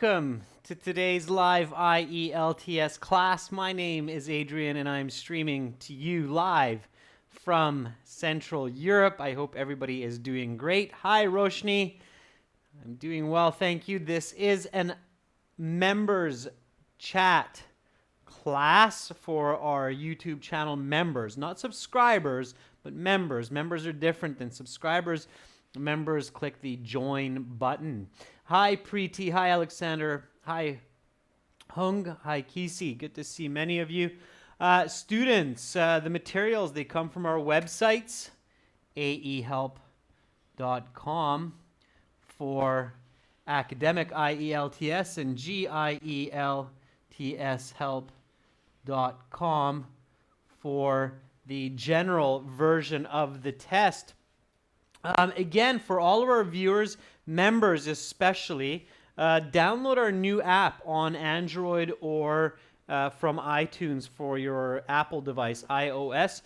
Welcome to today's live IELTS class. My name is Adrian and I'm streaming to you live from Central Europe. I hope everybody is doing great. Hi, Roshni. I'm doing well, thank you. This is an members chat class for our YouTube channel members, not subscribers, but members. Members are different than subscribers. Members click the join button. Hi Preeti, hi Alexander, hi Hung, hi Kisi. Good to see many of you. Students, the materials, they come from our websites, aehelp.com for academic IELTS and gieltshelp.com for the general version of the test. Again, for all of our viewers, members especially, download our new app on Android or from iTunes for your Apple device, iOS.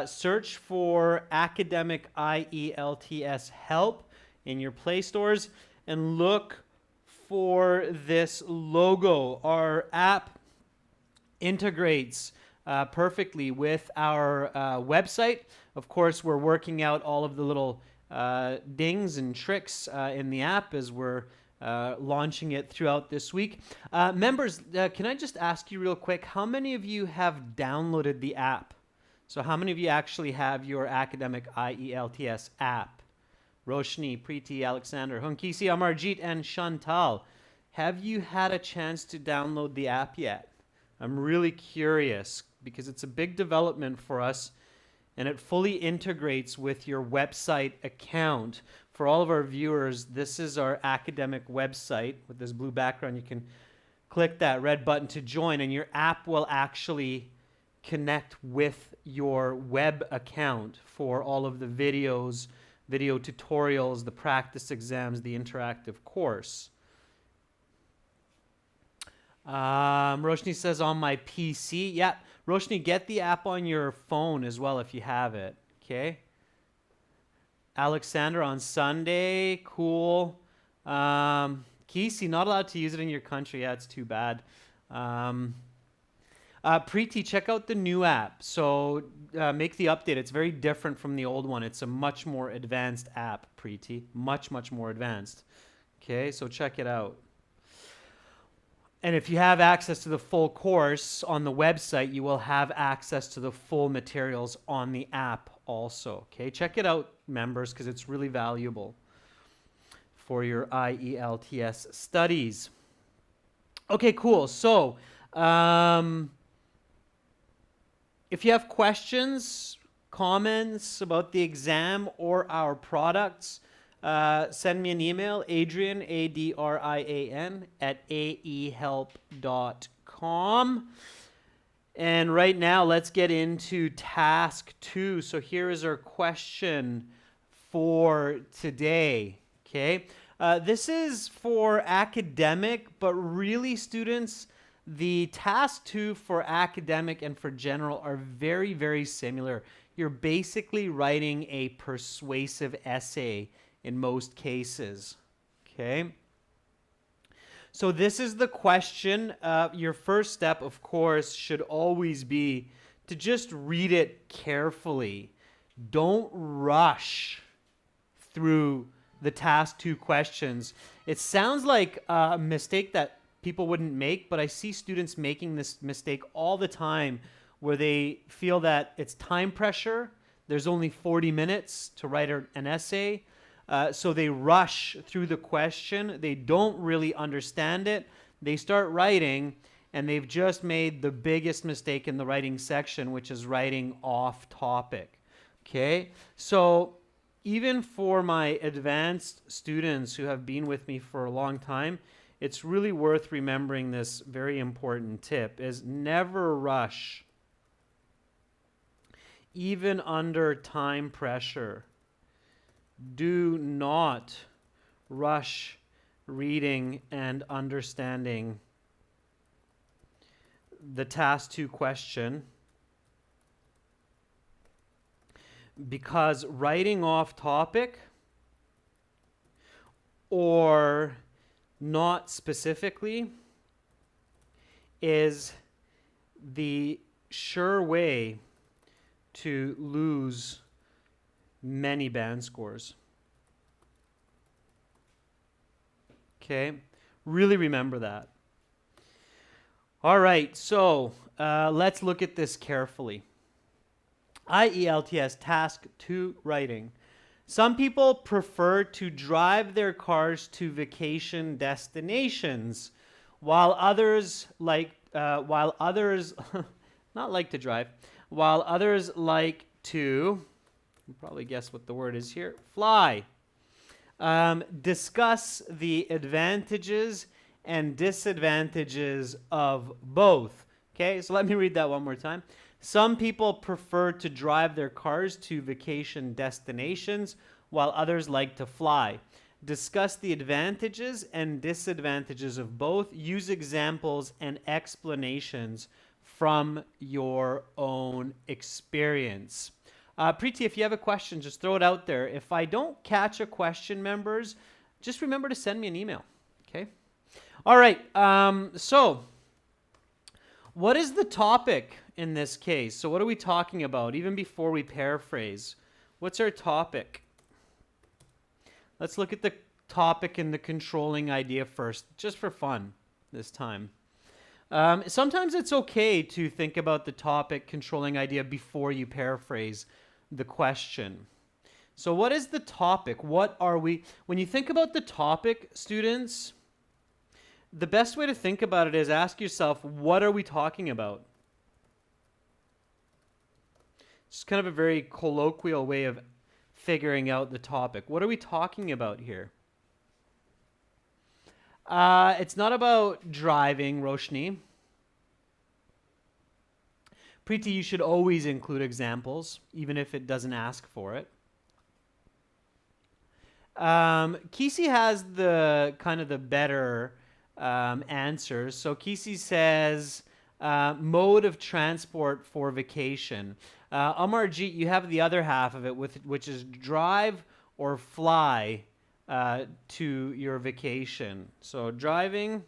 Search for Academic IELTS Help in your Play stores and look for this logo. Our app integrates perfectly with our website. Of course, we're working out all of the little dings and tricks in the app as we're launching it throughout this week. Members, can I just ask you real quick, how many of you have downloaded the app? So how many of you actually have your Academic IELTS app? Roshni, Preeti, Alexander, Hunkisi, Amarjit, and Chantal. Have you had a chance to download the app yet? I'm really curious because it's a big development for us and it fully integrates with your website account. For all of our viewers, this is our academic website with this blue background. You can click that red button to join and your app will actually connect with your web account for all of the videos, video tutorials, the practice exams, the interactive course. Roshni says on my PC. Yeah, Roshni, get the app on your phone as well if you have it. Okay. Alexander on Sunday. Cool. Kisi, not allowed to use it in your country. Yeah, it's too bad. Preeti, check out the new app. So make the update. It's very different from the old one. It's a much more advanced app, Preeti. Much, much more advanced. Okay, so check it out. And if you have access to the full course on the website, you will have access to the full materials on the app also. Okay, check it out, members, because it's really valuable for your IELTS studies. Okay, cool. So if you have questions, comments about the exam or our products, send me an email, Adrian, Adrian, at aehelp.com. And right now, let's get into task 2. So here is our question for today, okay? This is for academic, but really, students, the task 2 for academic and for general are very, very similar. You're basically writing a persuasive essay in most cases, okay? So this is the question. Your first step, of course, should always be to just read it carefully. Don't rush through the task 2 questions. It sounds like a mistake that people wouldn't make, but I see students making this mistake all the time where they feel that it's time pressure. There's only 40 minutes to write an essay. So they rush through the question. They don't really understand it. They start writing, and they've just made the biggest mistake in the writing section, which is writing off topic. Okay? So even for my advanced students who have been with me for a long time, it's really worth remembering this very important tip, is never rush, even under time pressure. Do not rush reading and understanding the task 2 question, because writing off topic or not specifically, is the sure way to lose many band scores. Okay, really remember that. All right, so let's look at this carefully. IELTS Task 2 Writing. Some people prefer to drive their cars to vacation destinations, while others not like to drive, while others like to, you probably guess what the word is here, fly. Discuss the advantages and disadvantages of both. Okay, so let me read that one more time. Some people prefer to drive their cars to vacation destinations, while others like to fly. Discuss the advantages and disadvantages of both. Use examples and explanations from your own experience. Preeti, if you have a question, just throw it out there. If I don't catch a question, members, just remember to send me an email. Okay? All right. So, what is the topic in this case? So, what are we talking about? Even before we paraphrase, what's our topic? Let's look at the topic and the controlling idea first, just for fun this time. Sometimes it's okay to think about the topic, controlling idea before you paraphrase the question. So what is the topic? What are we, when you think about the topic, students, the best way to think about it is ask yourself, what are we talking about? It's kind of a very colloquial way of figuring out the topic. What are we talking about here? It's not about driving, Roshni. Preeti, you should always include examples, even if it doesn't ask for it. Kisi has the kind of the better answers. So Kisi says mode of transport for vacation. Amarjeet, you have the other half of it, which is drive or fly to your vacation. So driving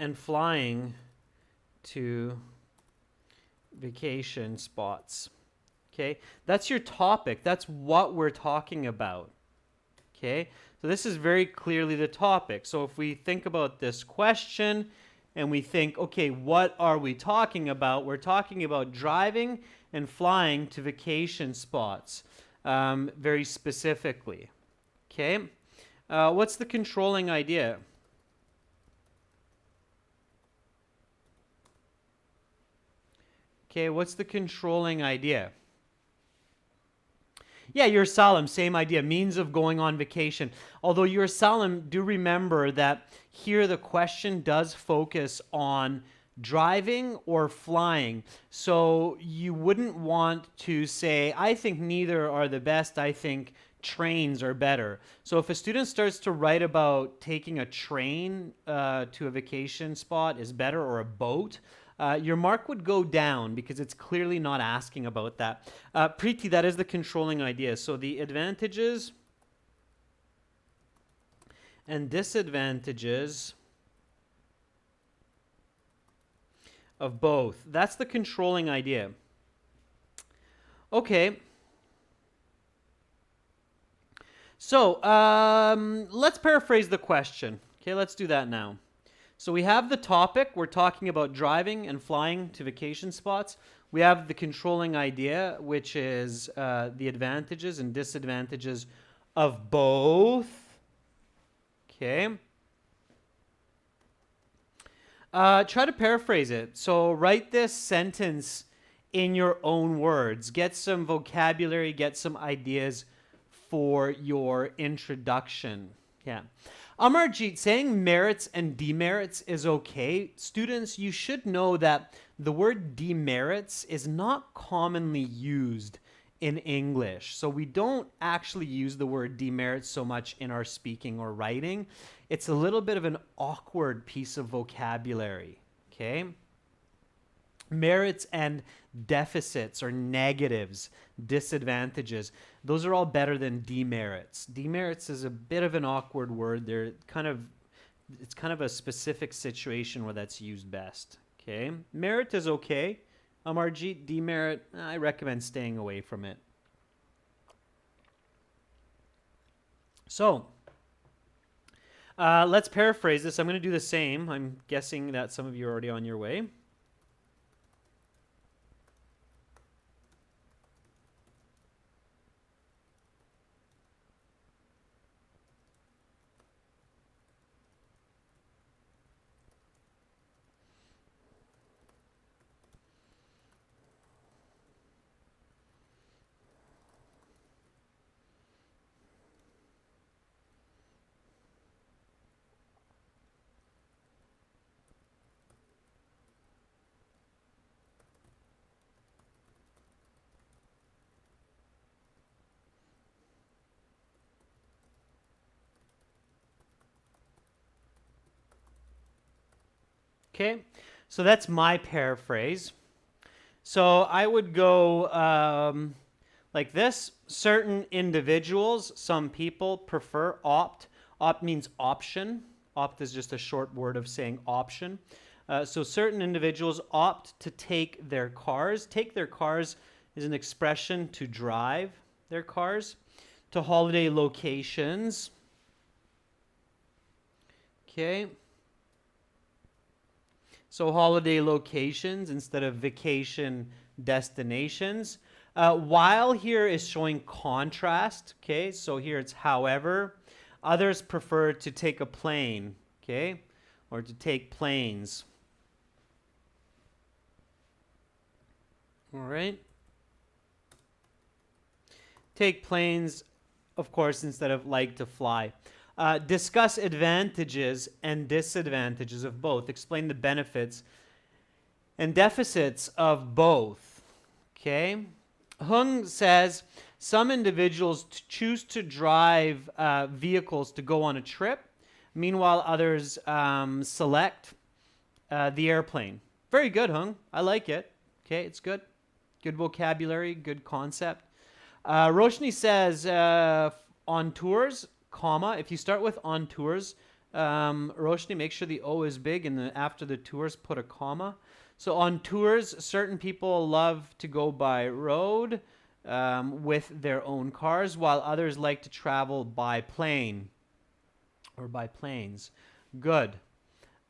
and flying to vacation spots. Okay, that's your topic. That's what we're talking about. Okay, so this is very clearly the topic. So if we think about this question and we think, okay, what are we talking about? We're talking about driving and flying to vacation spots, very specifically. Okay, what's the controlling idea? Okay, what's the controlling idea? Yeah, Yerushalayim, same idea, means of going on vacation. Although Yerushalayim, do remember that here the question does focus on driving or flying. So you wouldn't want to say, I think neither are the best, I think trains are better. So if a student starts to write about taking a train to a vacation spot is better, or a boat, your mark would go down because it's clearly not asking about that. Preeti, that is the controlling idea. So the advantages and disadvantages of both. That's the controlling idea. Okay. So let's paraphrase the question. Okay, let's do that now. So we have the topic. We're talking about driving and flying to vacation spots. We have the controlling idea, which is the advantages and disadvantages of both. Okay. Try to paraphrase it. So write this sentence in your own words. Get some vocabulary, get some ideas for your introduction. Yeah. Amarjeet, saying merits and demerits is okay. Students, you should know that the word demerits is not commonly used in English. So we don't actually use the word demerits so much in our speaking or writing. It's a little bit of an awkward piece of vocabulary, okay? Merits and deficits or negatives, disadvantages, those are all better than demerits. Demerits is a bit of an awkward word. It's kind of a specific situation where that's used best. Okay, merit is okay. RG, demerit, I recommend staying away from it. So, let's paraphrase this. I'm going to do the same. I'm guessing that some of you are already on your way. Okay, so that's my paraphrase. So I would go like this. Certain individuals, some people prefer opt. Opt means option. Opt is just a short word of saying option. So certain individuals opt to take their cars. Take their cars is an expression to drive their cars to holiday locations. Okay. So holiday locations instead of vacation destinations. While here is showing contrast, okay? So here it's however. Others prefer to take a plane, okay? Or to take planes. All right. Take planes, of course, instead of like to fly. Discuss advantages and disadvantages of both. Explain the benefits and deficits of both. Okay? Hung says some individuals choose to drive vehicles to go on a trip. Meanwhile, others select the airplane. Very good, Hung. I like it. Okay, it's good. Good vocabulary, good concept. Roshni says on tours, comma, if you start with on tours, Roshni, make sure the O is big and after the tours put a comma. So on tours, certain people love to go by road with their own cars, while others like to travel by plane or by planes. Good.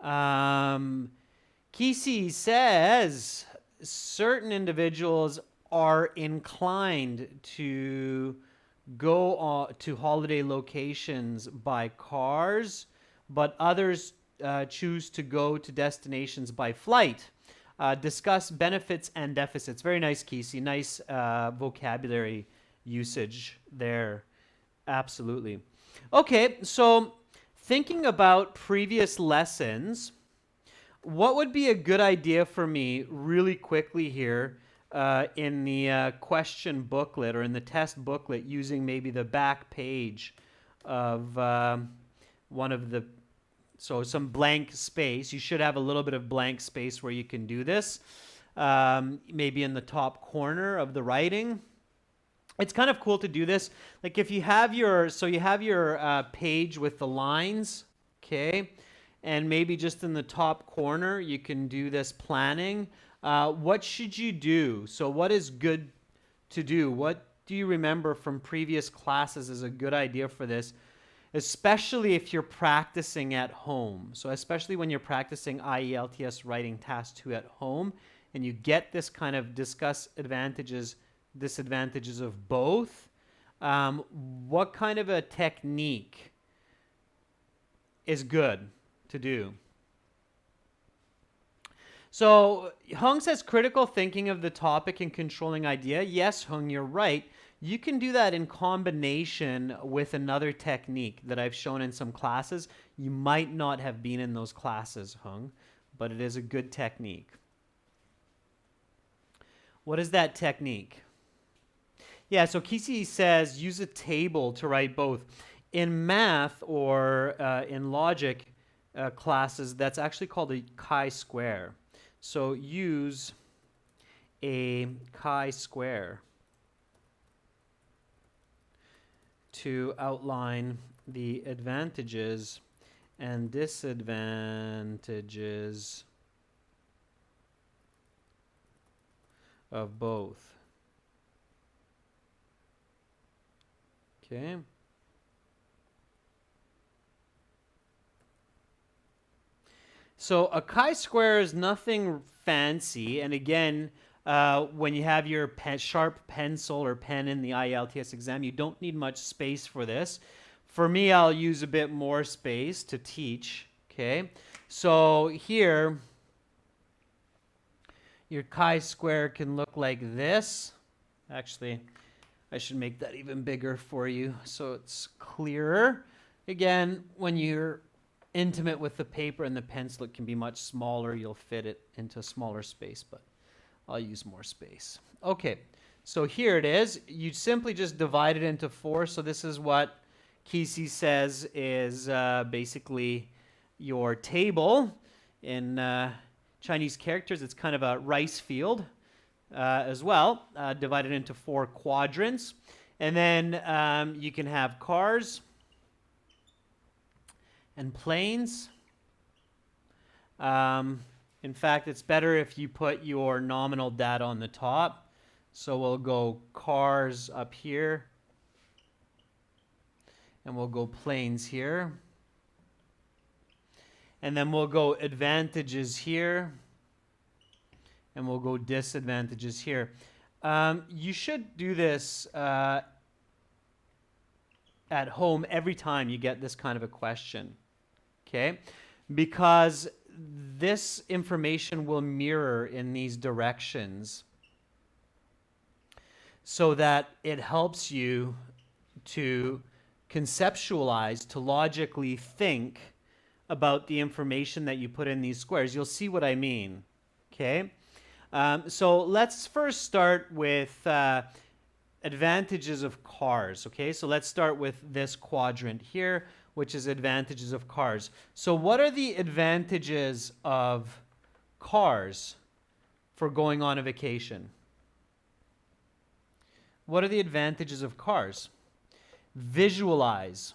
Kisi says certain individuals are inclined to go to holiday locations by cars, but others choose to go to destinations by flight. Discuss benefits and deficits. Very nice, Kesey. Nice vocabulary usage there. Absolutely. Okay, so thinking about previous lessons, what would be a good idea for me really quickly here in the question booklet or in the test booklet using maybe the back page of one of the, so some blank space. You should have a little bit of blank space where you can do this, maybe in the top corner of the writing. It's kind of cool to do this. Like if you have your, so you have your page with the lines, okay? And maybe just in the top corner, you can do this planning. What should you do? So what is good to do? What do you remember from previous classes is a good idea for this? Especially if you're practicing at home. So especially when you're practicing IELTS writing task 2 at home and you get this kind of discuss advantages, disadvantages of both, what kind of a technique is good to do? So Hung says critical thinking of the topic and controlling idea. Yes, Hung, you're right. You can do that in combination with another technique that I've shown in some classes. You might not have been in those classes, Hung, but it is a good technique. What is that technique? Yeah, so Kisi says use a table to write both. In math or in logic classes, that's actually called a chi-square. So use a chi-square to outline the advantages and disadvantages of both. Okay. So a chi-square is nothing fancy, and again, when you have your sharp pencil or pen in the IELTS exam, you don't need much space for this. For me, I'll use a bit more space to teach, okay? So here, your chi-square can look like this. Actually, I should make that even bigger for you so it's clearer. Again, when you're intimate with the paper and the pencil, it can be much smaller. You'll fit it into a smaller space, but I'll use more space. Okay, so here it is. You simply just divide it into 4. So this is what Kesey says is basically your table. In Chinese characters, it's kind of a rice field as well, divided into 4 quadrants. And then you can have cars and planes. In fact, it's better if you put your nominal data on the top. So we'll go cars up here, and we'll go planes here. And then we'll go advantages here, and we'll go disadvantages here. You should do this at home every time you get this kind of a question, okay? Because this information will mirror in these directions so that it helps you to conceptualize, to logically think about the information that you put in these squares. You'll see what I mean, okay? So let's first start with advantages of cars, okay? So let's start with this quadrant here, which is advantages of cars. So what are the advantages of cars for going on a vacation? What are the advantages of cars? Visualize.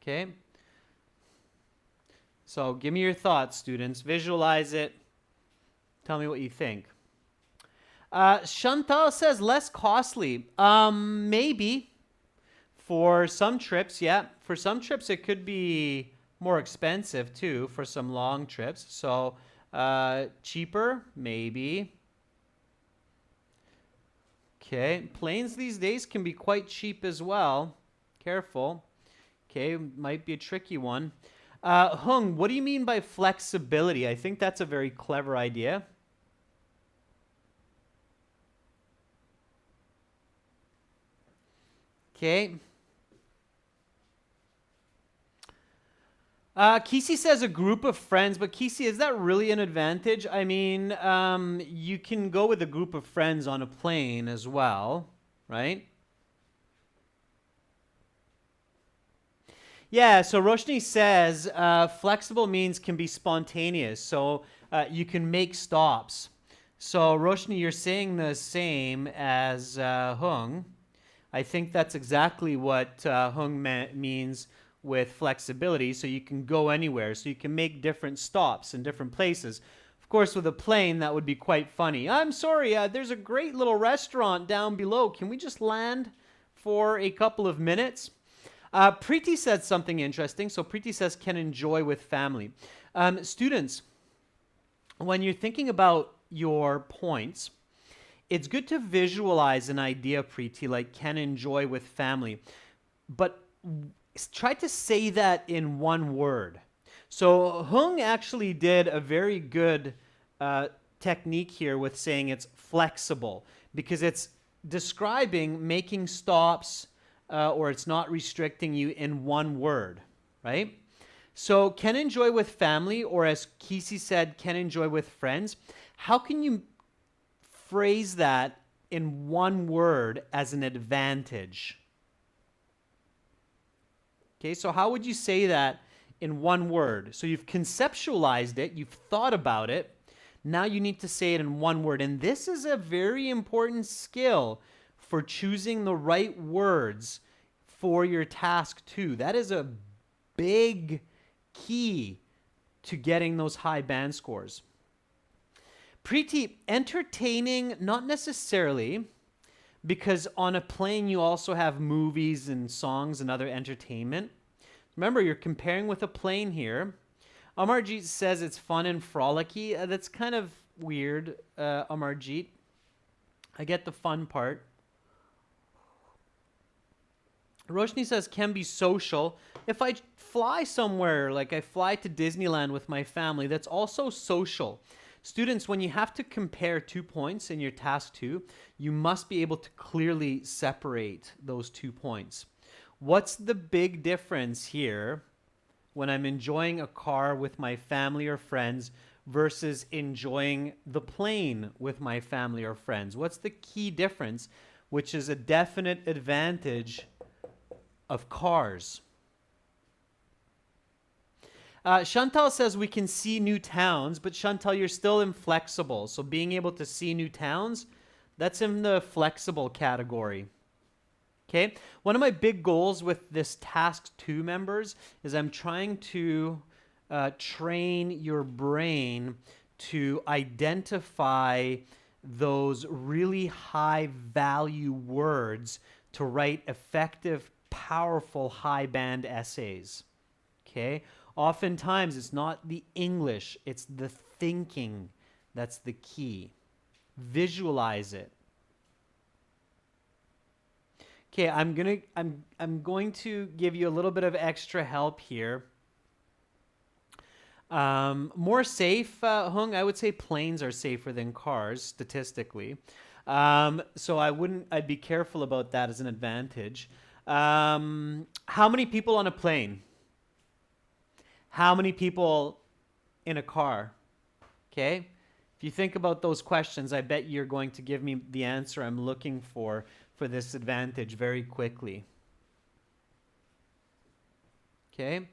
Okay? So give me your thoughts, students. Visualize it. Tell me what you think. Chantal says less costly. Maybe. For some trips, yeah. For some trips, it could be more expensive, too, for some long trips. So cheaper, maybe. Okay. Planes these days can be quite cheap as well. Careful. Okay. Might be a tricky one. Hung, what do you mean by flexibility? I think that's a very clever idea. Okay. Kesey says a group of friends, but Kesey, is that really an advantage? I mean, you can go with a group of friends on a plane as well, right? Yeah, so Roshni says flexible means can be spontaneous, so you can make stops. So Roshni, you're saying the same as Hung. I think that's exactly what Hung means with flexibility, so you can go anywhere, so you can make different stops in different places. Of course, with a plane, that would be quite funny. I'm sorry, there's a great little restaurant down below. Can we just land for a couple of minutes? Preeti said something interesting. So Preeti says, can enjoy with family. Students, when you're thinking about your points, it's good to visualize an idea, Preeti, like can enjoy with family. But try to say that in one word. So Hung actually did a very good technique here with saying it's flexible because it's describing making stops or it's not restricting you in one word, right? So can enjoy with family, or as Kesey said, can enjoy with friends. How can you phrase that in one word as an advantage? Okay, so how would you say that in one word? So you've conceptualized it, you've thought about it, Now you need to say it in one word. And this is a very important skill for choosing the right words for your task 2. That is a big key to getting those high band scores. Preeti, entertaining, not necessarily, because on a plane you also have movies and songs and other entertainment. Remember, you're comparing with a plane here. Amarjeet says it's fun and frolicky. That's kind of weird, Amarjeet. I get the fun part. Roshni says can be social. If I fly somewhere, like I fly to Disneyland with my family, that's also social. Students, when you have to compare 2 points in your task 2, you must be able to clearly separate those 2 points. What's the big difference here when I'm enjoying a car with my family or friends versus enjoying the plane with my family or friends? What's the key difference, which is a definite advantage of cars? Chantal says we can see new towns, but Chantal, you're still inflexible. So being able to see new towns, that's in the flexible category. Okay, one of my big goals with this task 2, members, is I'm trying to train your brain to identify those really high value words to write effective, powerful, high band essays. Okay, oftentimes it's not the English, it's the thinking that's the key. Visualize it. Okay, I'm going to give you a little bit of extra help here. More safe, Hung, I would say planes are safer than cars statistically. So I'd be careful about that as an advantage. How many people on a plane? How many people in a car? Okay, if you think about those questions, I bet you're going to give me the answer I'm looking for this advantage very quickly. Okay.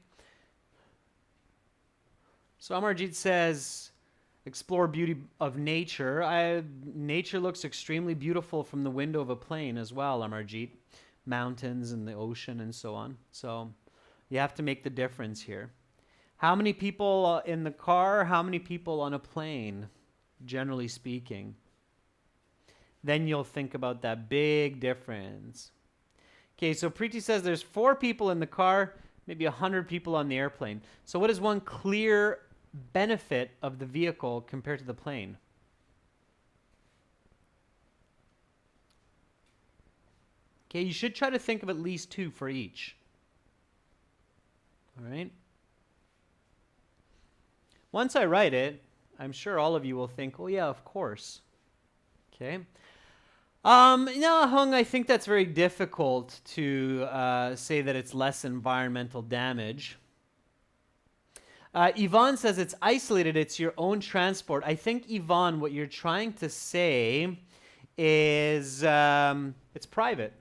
So Amarjeet says, explore beauty of nature. Nature looks extremely beautiful from the window of a plane as well, Amarjeet. Mountains and the ocean and so on. So you have to make the difference here. How many people in the car? How many people on a plane, generally speaking? Then you'll think about that big difference. Okay, so Preeti says there's 4 people in the car, maybe 100 people on the airplane. So what is one clear benefit of the vehicle compared to the plane? Okay, you should try to think of at least 2 for each. All right. Once I write it, I'm sure all of you will think, oh yeah, of course. Okay. No, Hung, I think that's very difficult to say that it's less environmental damage. Yvonne says it's isolated, it's your own transport. I think, Yvonne, what you're trying to say is it's private.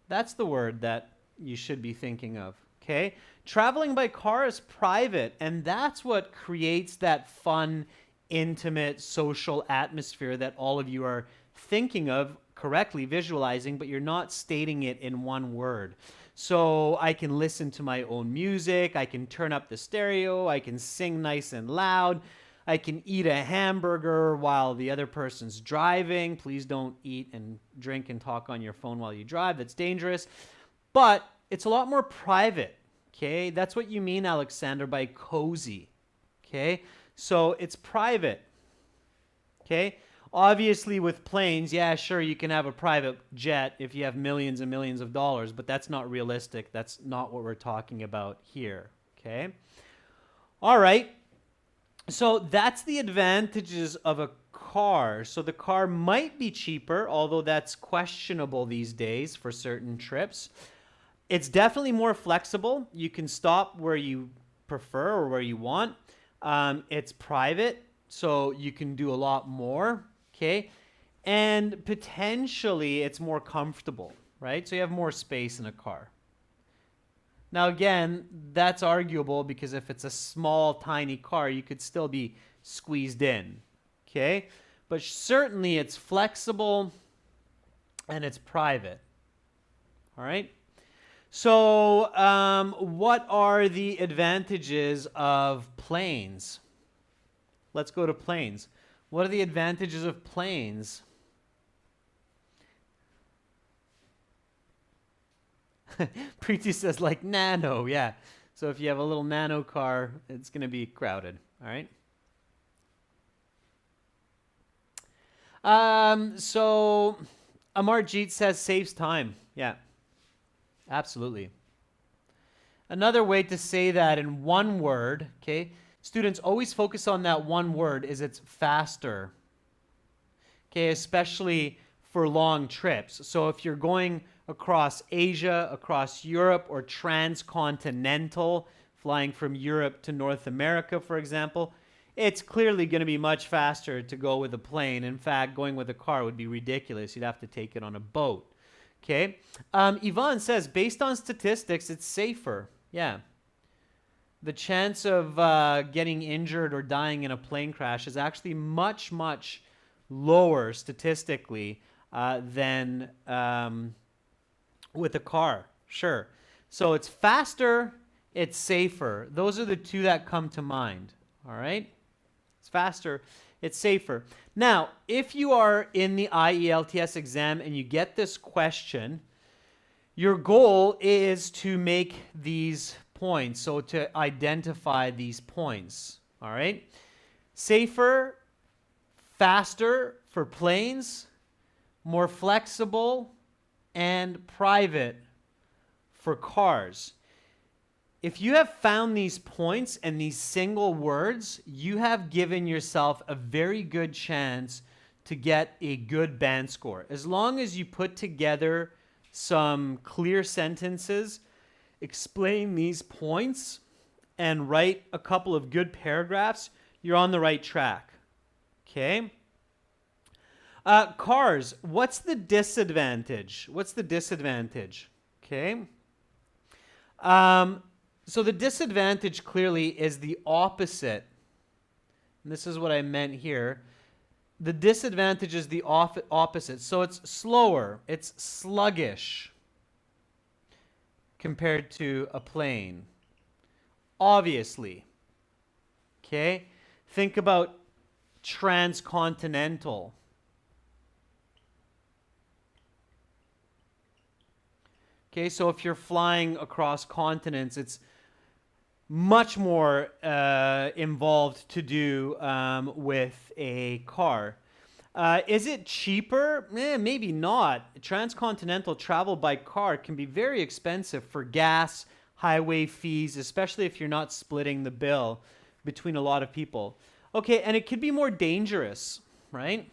That's the word that you should be thinking of, okay? Traveling by car is private, and that's what creates that fun, intimate, social atmosphere that all of you are thinking of correctly, visualizing, but you're not stating it in one word. So I can listen to my own music, I can turn up the stereo, I can sing nice and loud, I can eat a hamburger while the other person's driving. Please don't eat and drink and talk on your phone while you drive. That's dangerous. But it's a lot more private, okay? That's what you mean, Alexander, by cozy, okay? So it's private, okay? Obviously, with planes, yeah, sure, you can have a private jet if you have millions and millions of dollars, but that's not realistic. That's not what we're talking about here, okay? All right. So that's the advantages of a car. So the car might be cheaper, although that's questionable these days for certain trips. It's definitely more flexible. You can stop where you prefer or where you want. It's private, so you can do a lot more, okay? And potentially it's more comfortable, right? So you have more space in a car. Now, again, that's arguable because if it's a small, tiny car, you could still be squeezed in. Okay? But certainly it's flexible and it's private. All right? So, what are the advantages of planes? Let's go to planes. What are the advantages of planes? Preeti says like nano, yeah. So if you have a little nano car, it's going to be crowded, all right? So Amarjeet says saves time. Yeah, absolutely. Another way to say that in one word, okay? Students always focus on that one word is it's faster. Okay, especially for long trips. So if you're going across Asia, across Europe, or transcontinental, flying from Europe to North America, for example, it's clearly going to be much faster to go with a plane. In fact, going with a car would be ridiculous. You'd have to take it on a boat. Okay. Yvonne says, based on statistics, it's safer. Yeah. The chance of getting injured or dying in a plane crash is actually much, much lower statistically than with a car. Sure. So it's faster, it's safer. Those are the two that come to mind. All right? It's faster, it's safer. Now, if you are in the IELTS exam and you get this question, your goal is to make these points, so to identify these points. All right? Safer, faster for planes, more flexible, and private for cars. If you have found these points and these single words, you have given yourself a very good chance to get a good band score. As long as you put together some clear sentences, explain these points, and write a couple of good paragraphs, you're on the right track. Okay? Cars, what's the disadvantage? What's the disadvantage? Okay? So the disadvantage clearly is the opposite. And this is what I meant here. The disadvantage is the opposite. So it's slower, it's sluggish compared to a plane. Obviously. Okay? Think about transcontinental. Okay, so if you're flying across continents, it's much more involved to do with a car. Is it cheaper? Maybe not. Transcontinental travel by car can be very expensive for gas, highway fees, especially if you're not splitting the bill between a lot of people. Okay, and it could be more dangerous, right?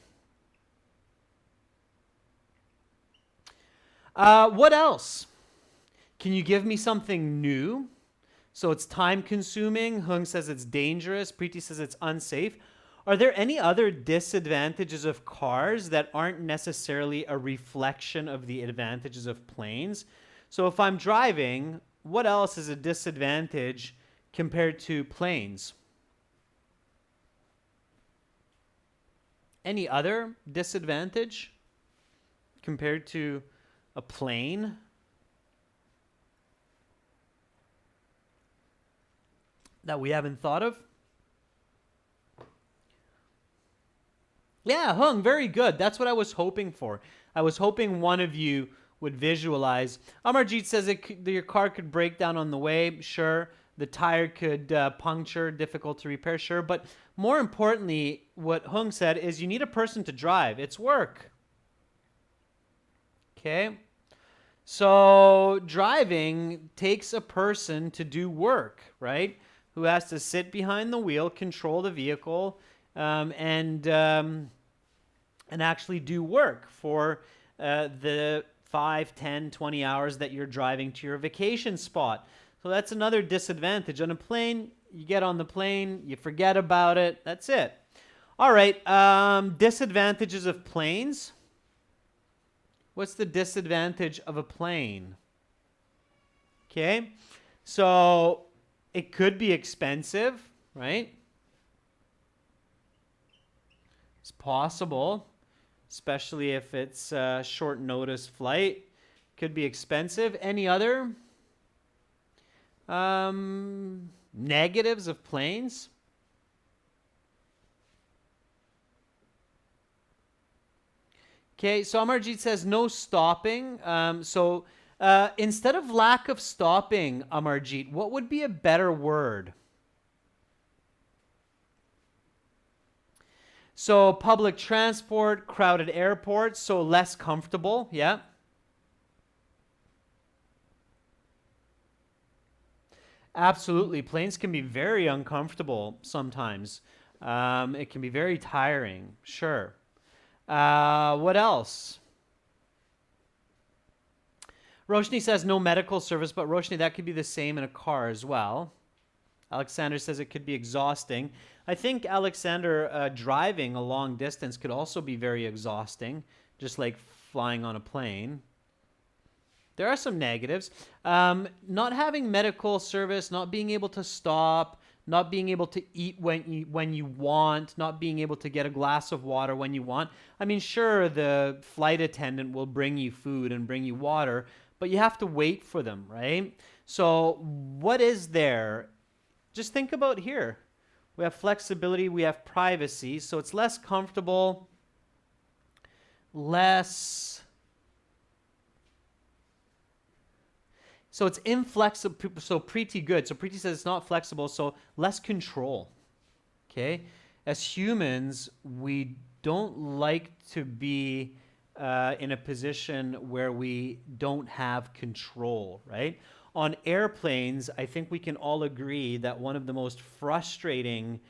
What else? Can you give me something new? So it's time consuming. Hung says it's dangerous. Preeti says it's unsafe. Are there any other disadvantages of cars that aren't necessarily a reflection of the advantages of planes? So if I'm driving, what else is a disadvantage compared to planes? Any other disadvantage compared to a plane? That we haven't thought of? Yeah, Hung, very good. That's what I was hoping for. I was hoping one of you would visualize. Amarjeet says your car could break down on the way. Sure. The tire could puncture, difficult to repair. Sure. But more importantly, what Hung said is you need a person to drive. It's work. Okay. So driving takes a person to do work, right? Who has to sit behind the wheel, control the vehicle, and actually do work for the 5, 10, 20 hours that you're driving to your vacation spot. So that's another disadvantage. On a plane, you get on the plane, you forget about it, that's it. All right, disadvantages of planes. What's the disadvantage of a plane? Okay. So it could be expensive, right? It's possible, especially if it's a short notice flight. Could be expensive. Any other negatives of planes? Okay, so Amarjeet says no stopping. Instead of lack of stopping, Amarjeet, what would be a better word? So public transport, crowded airports, so less comfortable, yeah. Absolutely. Planes can be very uncomfortable sometimes. It can be very tiring, sure. What else? Roshni says no medical service, but Roshni, that could be the same in a car as well. Alexander says it could be exhausting. I think, Alexander, driving a long distance could also be very exhausting, just like flying on a plane. There are some negatives. Not having medical service, not being able to stop, not being able to eat when you want, not being able to get a glass of water when you want. I mean, sure, the flight attendant will bring you food and bring you water, but you have to wait for them, right? So what is there? Just think about here. We have flexibility, we have privacy, so it's less comfortable, less. So it's inflexible, so pretty good. So Preeti says it's not flexible, so less control. Okay? As humans, we don't like to be in a position where we don't have control, right? On airplanes, I think we can all agree that one of the most frustrating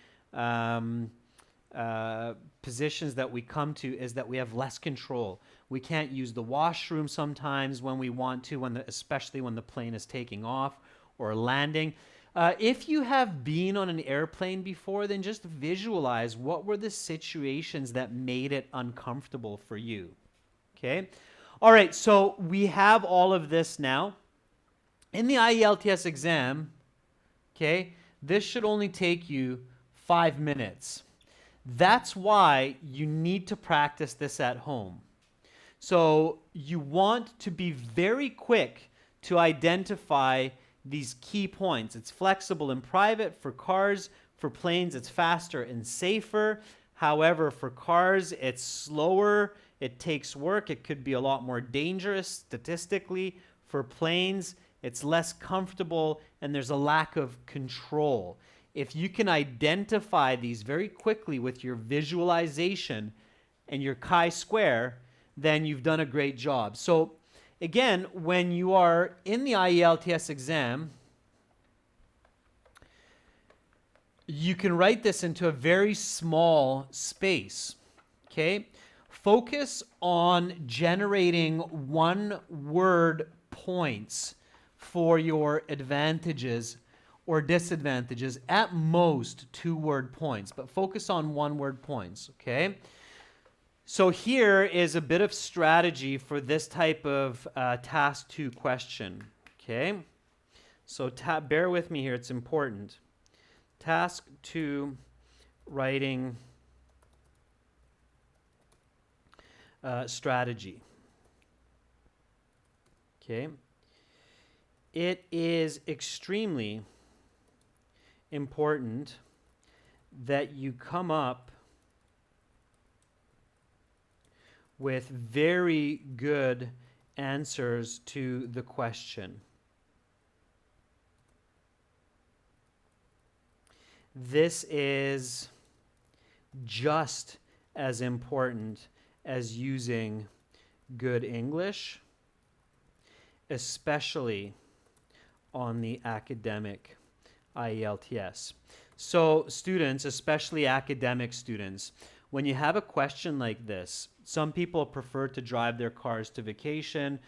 positions that we come to is that we have less control. We can't use the washroom sometimes when we want to, especially when the plane is taking off or landing. If you have been on an airplane before, then just visualize what were the situations that made it uncomfortable for you. Okay? All right, so we have all of this now. In the IELTS exam, okay, this should only take you 5 minutes. That's why you need to practice this at home. So you want to be very quick to identify these key points. It's flexible and private for cars. For planes, it's faster and safer. However, for cars, it's slower. It takes work. It could be a lot more dangerous statistically. For planes, it's less comfortable and there's a lack of control. If you can identify these very quickly with your visualization and your chi-square, then you've done a great job. So again, when you are in the IELTS exam, you can write this into a very small space, okay? Focus on generating one-word points for your advantages or disadvantages, at most 2-word points, but focus on 1-word points, okay? So here is a bit of strategy for this type of task 2 question, okay? So bear with me here, it's important. Task 2, writing strategy, okay? It is extremely important that you come up with very good answers to the question. This is just as important as using good English, especially on the academic IELTS. So students, especially academic students, when you have a question like this, some people prefer to drive their cars to vacation,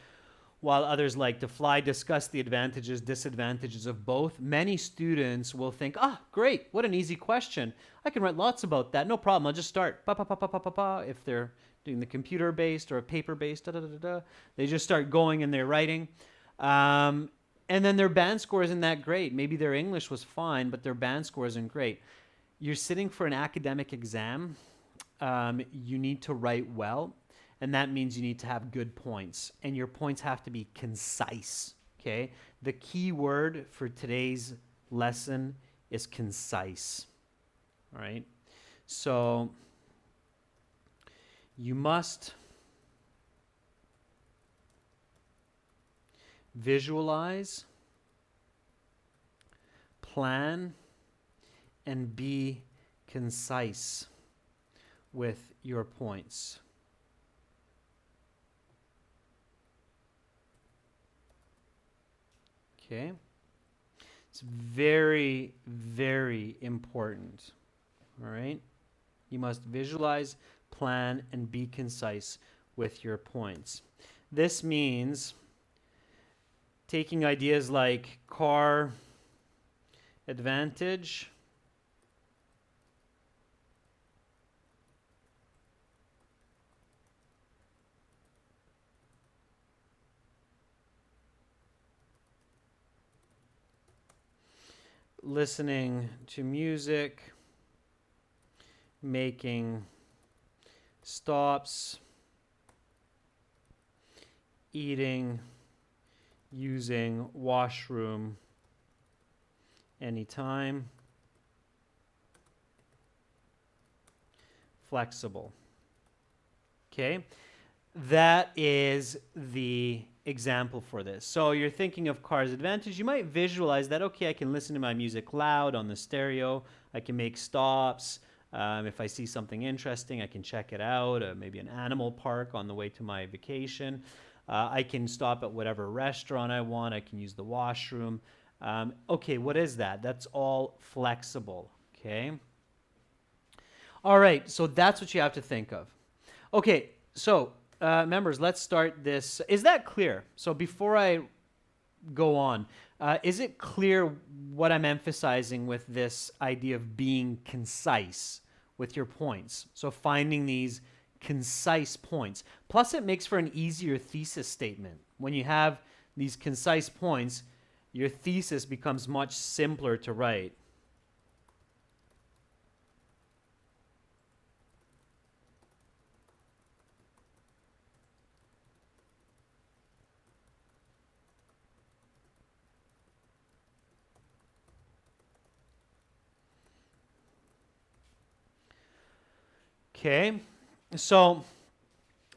while others like to fly. Discuss the advantages, disadvantages of both. Many students will think, great, what an easy question. I can write lots about that, no problem, I'll just start. If they're doing the computer-based or a paper-based, they just start going and they're writing. and then their band score isn't that great. Maybe their English was fine, but their band score isn't great. You're sitting for an academic exam. You need to write well, and that means you need to have good points, and your points have to be concise. Okay? The key word for today's lesson is concise. All right? So you must visualize, plan, and be concise with your points. Okay? It's very, very important. All right? You must visualize, plan, and be concise with your points. This means taking ideas like car advantage, listening to music, making stops, eating, using washroom anytime, flexible. Okay, that is the example for this. So you're thinking of car's advantage. You might visualize that, okay, I can listen to my music loud on the stereo. I can make stops. If I see something interesting, I can check it out. Maybe an animal park on the way to my vacation. I can stop at whatever restaurant I want. I can use the washroom. Okay, what is that? That's all flexible, okay? All right, so that's what you have to think of. Okay, so members, let's start this. Is that clear? So before I go on, is it clear what I'm emphasizing with this idea of being concise with your points? So finding these concise points. Plus, it makes for an easier thesis statement. When you have these concise points, your thesis becomes much simpler to write. Okay, so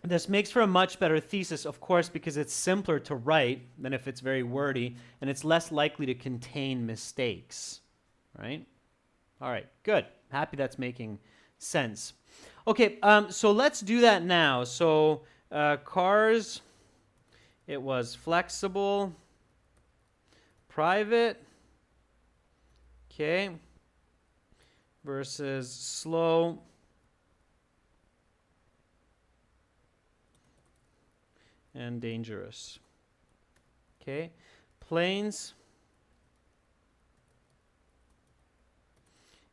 this makes for a much better thesis, of course, because it's simpler to write than if it's very wordy, and it's less likely to contain mistakes, right? All right, good. Happy that's making sense. Okay, so let's do that now. So cars, it was flexible, private, okay, versus slow, and dangerous. Okay, planes,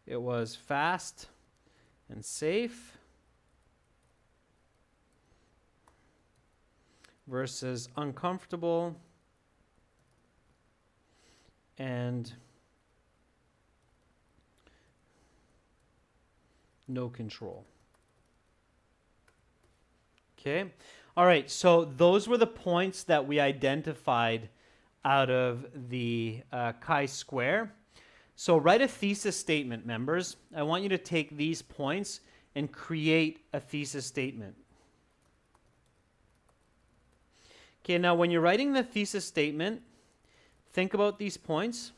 it was fast and safe versus uncomfortable and no control. Okay. All right, so those were the points that we identified out of the chi-square. So write a thesis statement, members. I want you to take these points and create a thesis statement. Okay, now when you're writing the thesis statement, think about these points.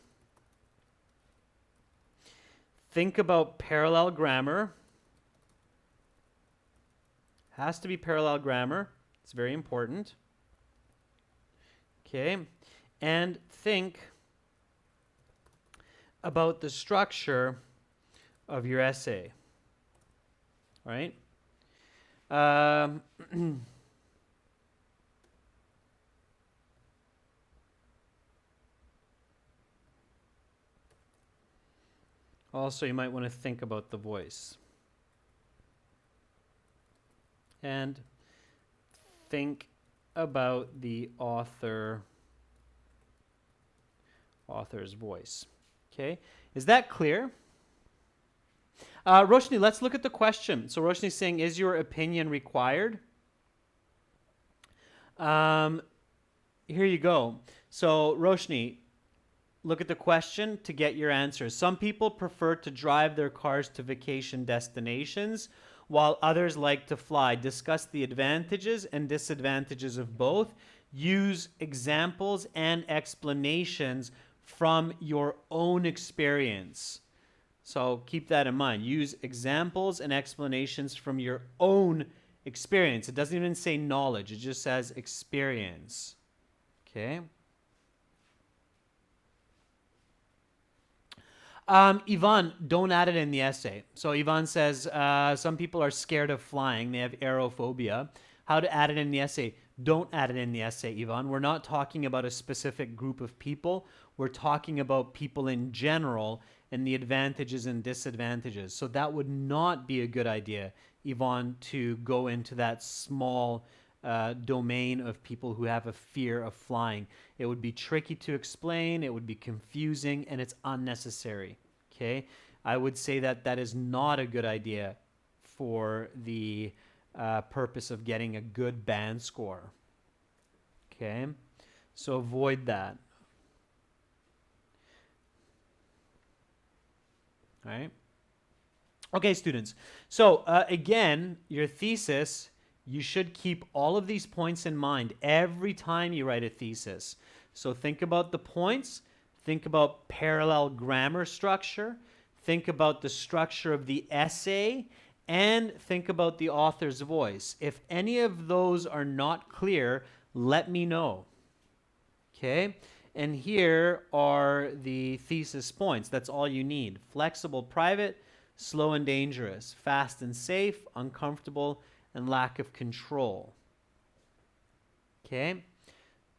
Think about parallel grammar. Has to be parallel grammar. It's very important. Okay, and think about the structure of your essay. Right? Also, you might want to think about the voice. And think about the author author's voice. Okay, is that clear? Roshni, let's look at the question. So Roshni's saying, is your opinion required? Here you go. So Roshni, look at the question to get your answers. Some people prefer to drive their cars to vacation destinations, while others like to fly. Discuss the advantages and disadvantages of both. Use examples and explanations from your own experience. So keep that in mind. Use examples and explanations from your own experience. It doesn't even say knowledge. It just says experience. Okay. Yvonne, don't add it in the essay. So Yvonne says, some people are scared of flying. They have aerophobia. How to add it in the essay? Don't add it in the essay, Yvonne. We're not talking about a specific group of people. We're talking about people in general and the advantages and disadvantages. So that would not be a good idea, Yvonne, to go into that small domain of people who have a fear of flying. It would be tricky to explain, it would be confusing, and it's unnecessary. Okay, I would say that that is not a good idea for the purpose of getting a good band score. Okay, so avoid that. All right. Okay, students. So again, your thesis, you should keep all of these points in mind every time you write a thesis. So think about the points, think about parallel grammar structure, think about the structure of the essay, and think about the author's voice. If any of those are not clear, let me know. Okay? And here are the thesis points. That's all you need. Flexible, private, slow and dangerous, fast and safe, uncomfortable, and lack of control. Okay?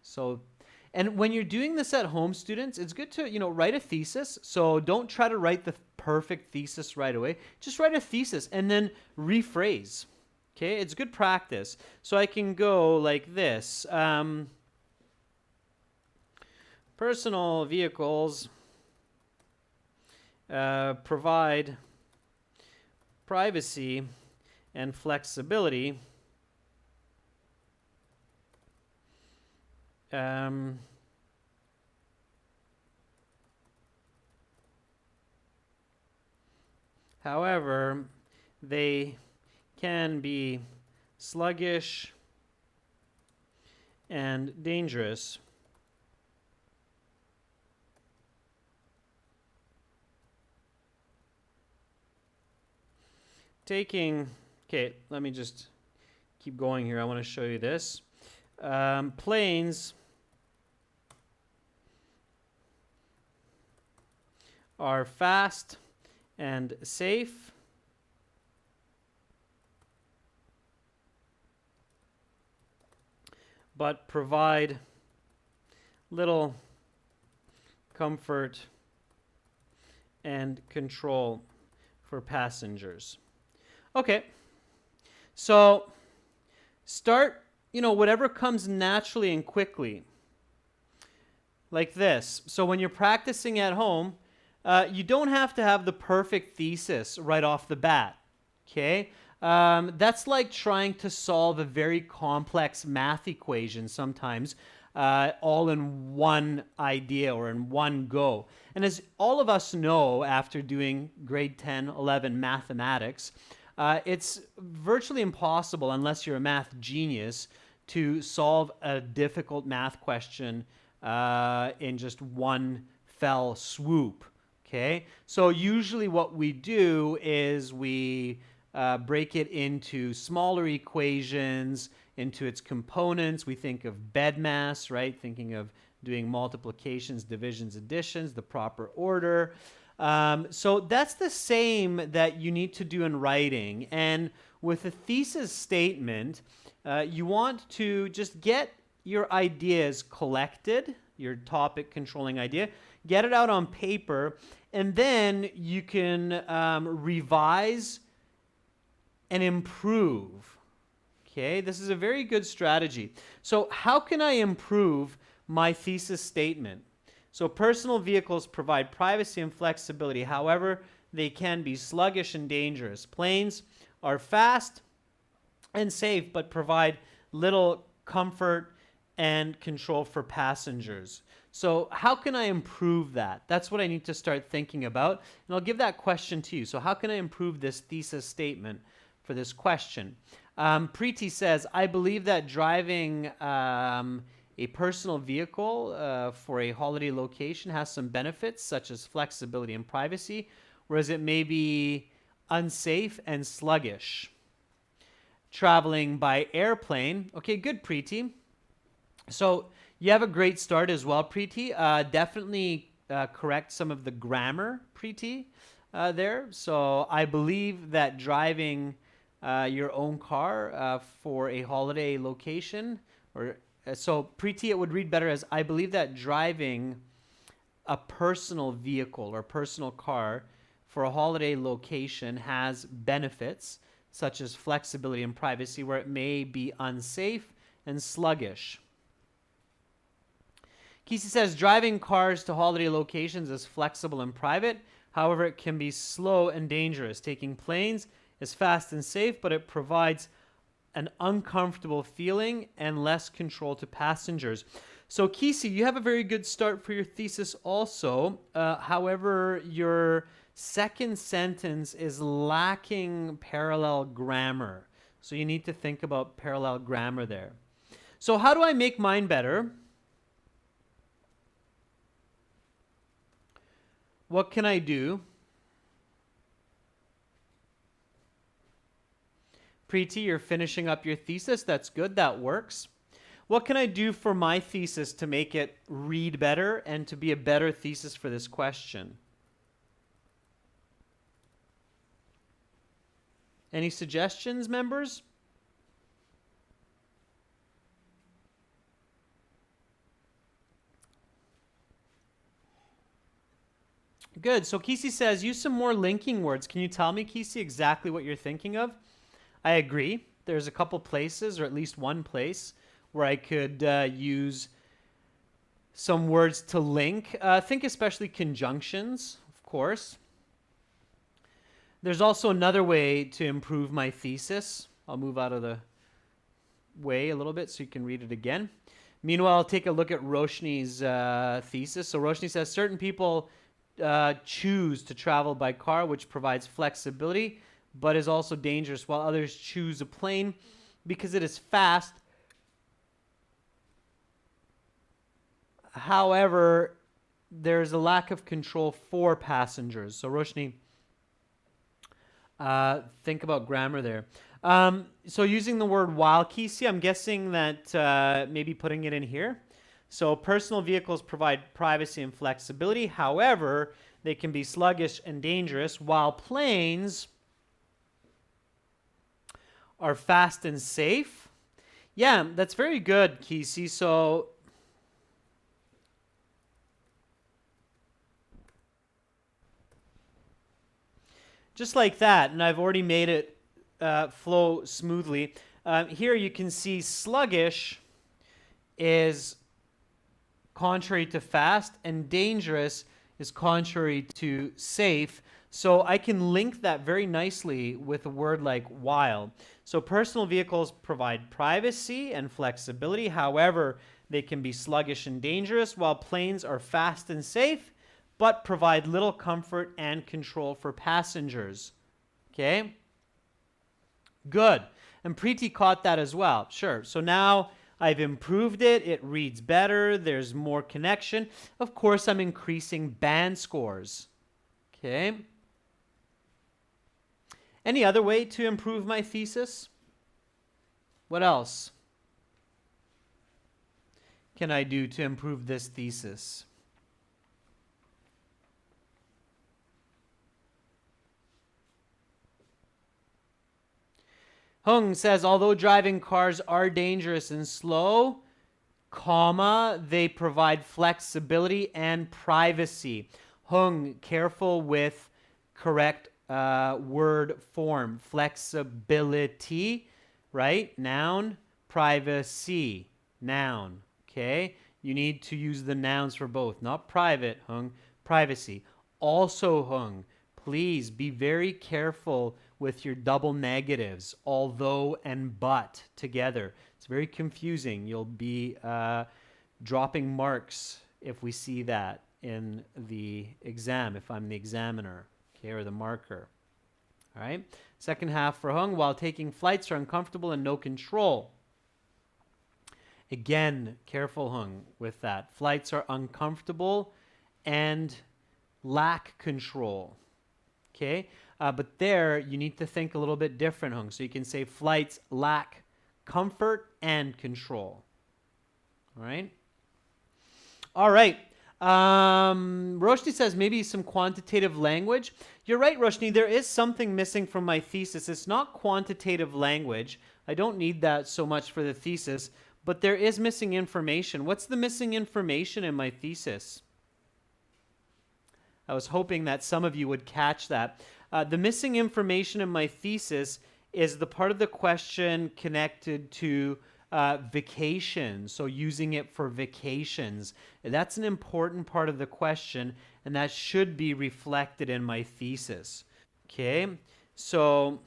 So, and when you're doing this at home, students, it's good to, write a thesis. So don't try to write the perfect thesis right away. Just write a thesis and then rephrase. Okay? It's good practice. So I can go like this. Personal vehicles provide privacy and flexibility. However, they can be sluggish and dangerous. Okay, let me just keep going here. I want to show you this. Planes are fast and safe, but provide little comfort and control for passengers. Okay, so start, whatever comes naturally and quickly, like this. So when you're practicing at home, you don't have to have the perfect thesis right off the bat, okay? That's like trying to solve a very complex math equation sometimes, all in one idea or in one go. And as all of us know after doing grade 10, 11 mathematics, it's virtually impossible, unless you're a math genius, to solve a difficult math question in just one fell swoop. Okay, so usually what we do is we break it into smaller equations, into its components. We think of bed mass, right? Thinking of doing multiplications, divisions, additions, the proper order. So that's the same that you need to do in writing. And with a thesis statement, you want to just get your ideas collected, your topic controlling idea, get it out on paper, and then you can revise and improve. Okay, this is a very good strategy. So how can I improve my thesis statement? So personal vehicles provide privacy and flexibility. However, they can be sluggish and dangerous. Planes are fast and safe, but provide little comfort and control for passengers. So how can I improve that? That's what I need to start thinking about. And I'll give that question to you. So how can I improve this thesis statement for this question? Preeti says, I believe that driving a personal vehicle for a holiday location has some benefits, such as flexibility and privacy, whereas it may be unsafe and sluggish. Traveling by airplane. Okay, good, Preeti. So you have a great start as well, Preeti. Definitely correct some of the grammar, Preeti, there. So I believe that driving your own car for a holiday location, or so Preeti, it would read better as, I believe that driving a personal vehicle or personal car for a holiday location has benefits such as flexibility and privacy, where it may be unsafe and sluggish. Kesey says, driving cars to holiday locations is flexible and private. However, it can be slow and dangerous. Taking planes is fast and safe, but it provides an uncomfortable feeling and less control to passengers. So, Kesey, you have a very good start for your thesis also. However, your second sentence is lacking parallel grammar. So you need to think about parallel grammar there. So how do I make mine better? What can I do? Preeti, you're finishing up your thesis. That's good. That works. What can I do for my thesis to make it read better and to be a better thesis for this question? Any suggestions, members? Good. So Kesey says, use some more linking words. Can you tell me, Kesey, exactly what you're thinking of? I agree. There's a couple places, or at least one place, where I could use some words to link. Think especially conjunctions, of course. There's also another way to improve my thesis. I'll move out of the way a little bit so you can read it again. Meanwhile, I'll take a look at Roshni's thesis. So Roshni says, certain people choose to travel by car, which provides flexibility, but is also dangerous, while others choose a plane because it is fast. However, there's a lack of control for passengers. So Roshni, think about grammar there. So using the word while, Kesey, I'm guessing that maybe putting it in here. So personal vehicles provide privacy and flexibility. However, they can be sluggish and dangerous, while planes are fast and safe. Yeah, that's very good, Kesey. So just like that, and I've already made it flow smoothly. Here you can see sluggish is contrary to fast, and dangerous is contrary to safe. So I can link that very nicely with a word like while. So personal vehicles provide privacy and flexibility. However, they can be sluggish and dangerous, while planes are fast and safe, but provide little comfort and control for passengers. Okay? Good. And Preeti caught that as well. Sure. So now I've improved it. It reads better. There's more connection. Of course, I'm increasing band scores. Okay? Any other way to improve my thesis? What else can I do to improve this thesis? Hung says, although driving cars are dangerous and slow, comma, they provide flexibility and privacy. Hung, careful with correct word form. Flexibility, right? Noun. Privacy, noun. Okay? You need to use the nouns for both, not private, hung, privacy. Also, hung, please be very careful with your double negatives, although and but together. It's very confusing. You'll be dropping marks if we see that in the exam, if I'm the examiner, okay, or the marker. All right. Second half for hung, while taking flights are uncomfortable and no control. Again, careful hung with that. Flights are uncomfortable and lack control. Okay. But there you need to think a little bit different, hung. So you can say flights lack comfort and control. All right. All right. Roshni says maybe some quantitative language. You're right, Roshni. There is something missing from my thesis. It's not quantitative language. I don't need that so much for the thesis, but there is missing information. What's the missing information in my thesis? I was hoping that some of you would catch that. The missing information in my thesis is the part of the question connected to vacation, so using it for vacations. That's an important part of the question, and that should be reflected in my thesis. Okay, so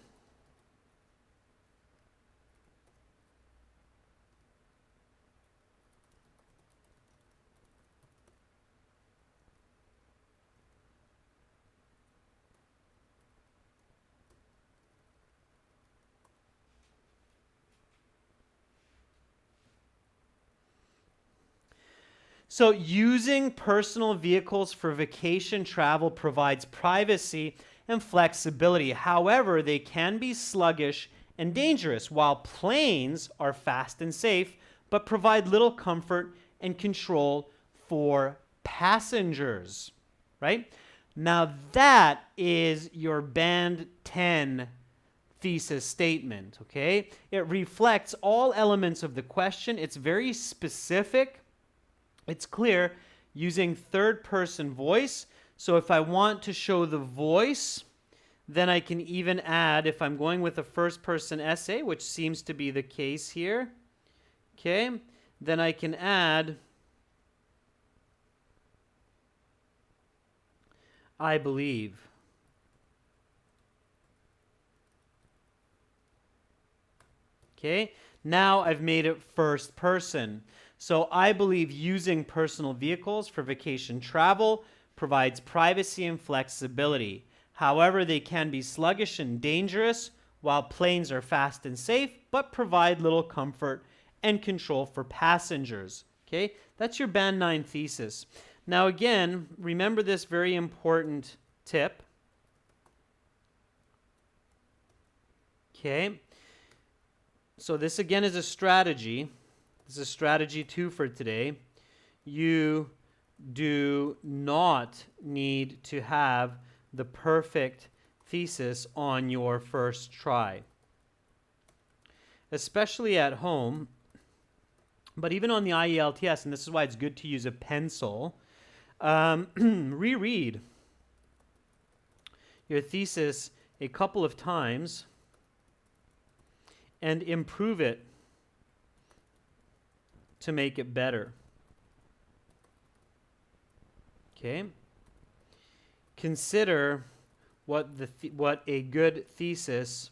So using personal vehicles for vacation travel provides privacy and flexibility. However, they can be sluggish and dangerous, while planes are fast and safe, but provide little comfort and control for passengers, right? Now that is your band 10 thesis statement, okay? It reflects all elements of the question. It's very specific. It's clear using third person voice. So if I want to show the voice, then I can even add, if I'm going with a first person essay, which seems to be the case here, okay, then I can add I believe. Okay, now I've made it first person. So I believe using personal vehicles for vacation travel provides privacy and flexibility. However, they can be sluggish and dangerous, while planes are fast and safe, but provide little comfort and control for passengers. Okay, that's your Band 9 thesis. Now again, remember this very important tip. Okay, so this again is a strategy. This is strategy 2 for today. You do not need to have the perfect thesis on your first try, especially at home, but even on the IELTS, and this is why it's good to use a pencil, reread your thesis a couple of times and improve it to make it better. Okay? Consider what a good thesis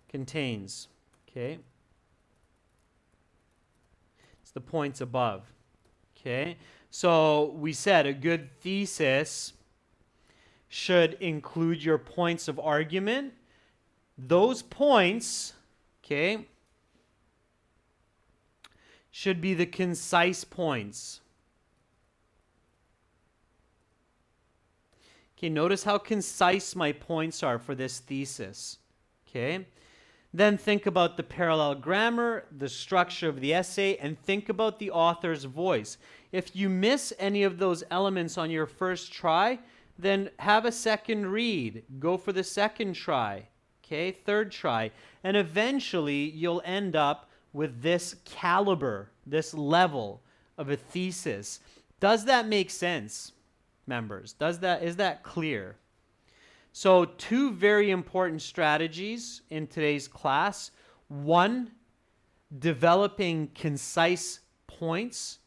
contains. Okay? It's the points above. Okay? So we said a good thesis should include your points of argument. Those points, okay, should be the concise points. Okay, notice how concise my points are for this thesis. Okay, then think about the parallel grammar, the structure of the essay, and think about the author's voice. If you miss any of those elements on your first try, then have a second read. Go for the second try. Okay, third try. And eventually you'll end up with this caliber, this level of a thesis. Does that make sense, members? Is that clear? So 2 very important strategies in today's class. 1, developing concise points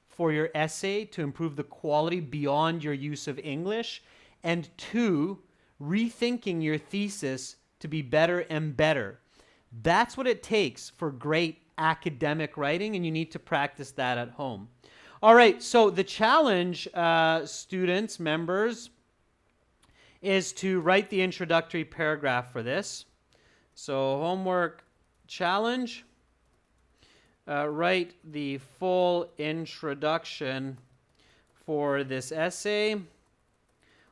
for your essay to improve the quality beyond your use of English. And 2, rethinking your thesis to be better and better. That's what it takes for great academic writing, and you need to practice that at home. All right, so the challenge, students, members, is to write the introductory paragraph for this. So homework challenge, write the full introduction for this essay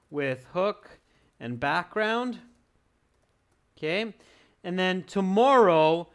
with hook and background. Okay, and then tomorrow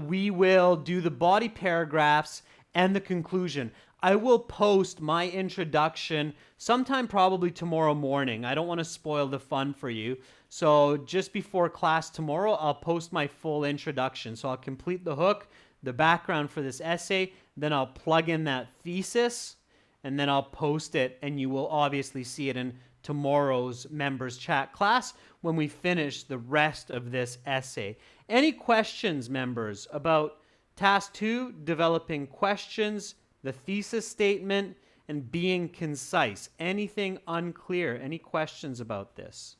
we will do the body paragraphs and the conclusion. I will post my introduction sometime probably tomorrow morning. I don't want to spoil the fun for you. So just before class tomorrow, I'll post my full introduction. So I'll complete the hook, the background for this essay, then I'll plug in that thesis, and then I'll post it, and you will obviously see it in tomorrow's members chat class when we finish the rest of this essay. Any questions, members, about task 2, developing questions, the thesis statement, and being concise? Anything unclear? Any questions about this?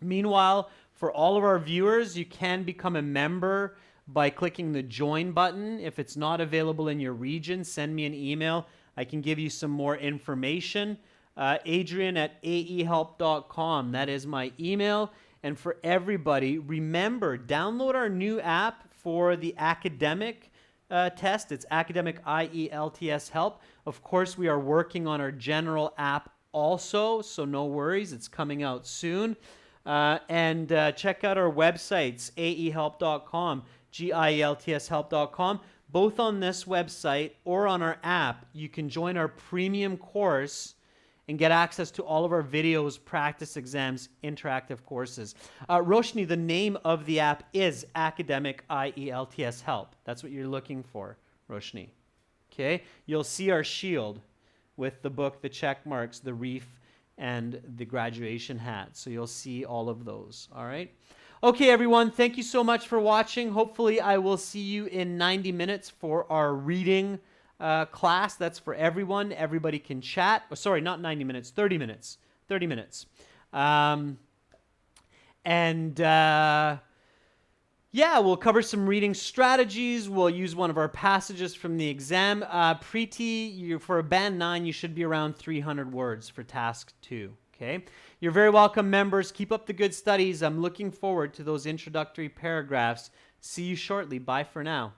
Meanwhile, for all of our viewers, you can become a member by clicking the join button. If it's not available in your region, send me an email. I can give you some more information. Adrian@aehelp.com. That is my email. And for everybody, remember, download our new app for the academic test. It's Academic IELTS Help. Of course, we are working on our general app also, so no worries. It's coming out soon. And check out our websites, aehelp.com, GIELTShelp.com. Both on this website or on our app, you can join our premium course and get access to all of our videos, practice exams, interactive courses. Roshni, the name of the app is Academic IELTS Help. That's what you're looking for, Roshni. Okay? You'll see our shield with the book, the check marks, the reef, and the graduation hat. So you'll see all of those. All right? Okay, everyone. Thank you so much for watching. Hopefully, I will see you in 90 minutes for our reading class. That's for everyone. Everybody can chat. Oh, sorry, not 90 minutes, 30 minutes. 30 minutes. Yeah, we'll cover some reading strategies. We'll use one of our passages from the exam. Preeti, for a band 9, you should be around 300 words for task 2. Okay? You're very welcome, members. Keep up the good studies. I'm looking forward to those introductory paragraphs. See you shortly. Bye for now.